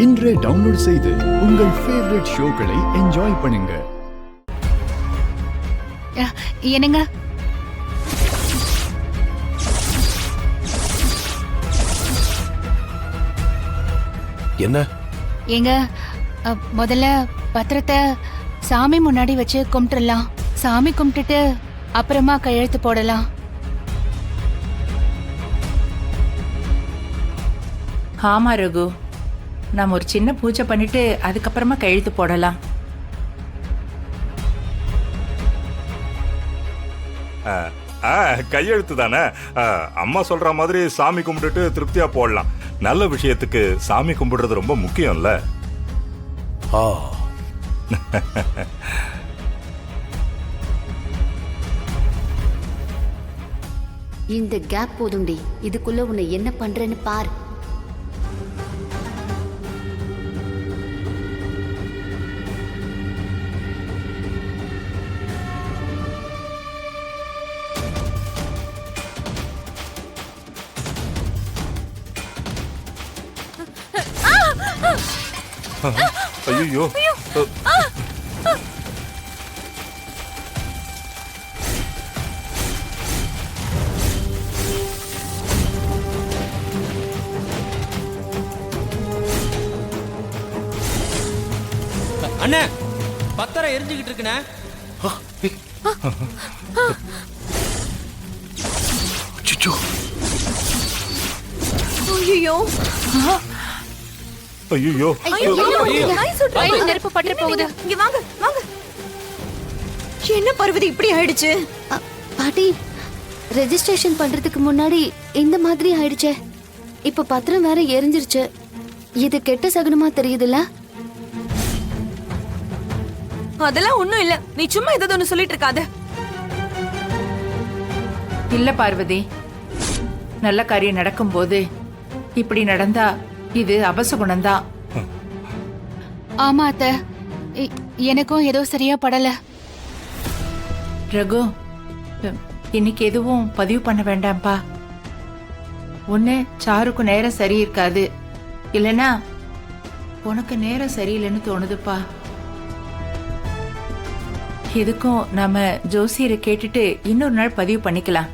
இன்றே டவுன்லோட் செய்து உங்கள் ஃபேவரட் ஷோக்களை என்ஜாய் பண்ணுங்க. என்னங்க என்ன எங்க முதல்ல பத்திரத்தை சாமி முன்னாடி வச்சு கும்பிட்டுலாம். சாமி கும்பிட்டுட்டு அப்புறமா கையெழுத்து போடலாம். ஆமா ரகு, நாம் ஒரு சின்ன பூஜை பண்ணிட்டு அதுக்கப்புறமா கையெழுத்து போடலாம். கையெழுத்து தானே, அம்மா சொல்ற மாதிரி சாமி கும்பிட்டுட்டு திருப்தியா போடலாம். நல்ல விஷயத்துக்கு சாமி கும்பிடுறது ரொம்ப முக்கியம்ல. இந்த கேப் போதும்டி, இதுக்குள்ள உன்னை என்ன பண்றேன்னு பார். ஐயோ, அண்ணே, பத்திரம் எரிஞ்சுக்கிட்டு இருக்குண்ணே. ஐயோ, நெருப்பு பட்டு போகுது. இங்க வாங்க வாங்க. என்ன பர்வதி இப்படி ஆயிடுச்சு? பாட்டி, ரெஜிஸ்ட்ரேஷன் பண்றதுக்கு முன்னாடி இந்த மாதிரி ஆயிடுச்சே. இப்ப பத்திரம் வேற எரிஞ்சிருச்சு. இது கெட்ட சகுனமா தெரியுதுல்ல? அதெல்லாம் ஒண்ணும் இல்ல, நீ சும்மா ஏதாவது ஒண்ணு சொல்லிட்டு இருக்காத. இல்ல பார்வதி, நல்ல காரியம் நடக்கும்போது இப்படி நடந்தா இது அபசகுணம்தான். ஆமா அத்தை, எனக்கும் ஏதோ சரியா படல. ரகு, இன்னைக்கு எதுவும் பதிவு பண்ண வேண்டாம்ப்பா. ஒண்ணு சாருக்கு நேரம் சரி இருக்காது, இல்லைன்னா உனக்கு நேரம் சரியில்லைன்னு தோணுதுப்பா. எதுக்கும் நாம ஜோசியரை கேட்டுட்டு இன்னொரு நாள் பதிவு பண்ணிக்கலாம்.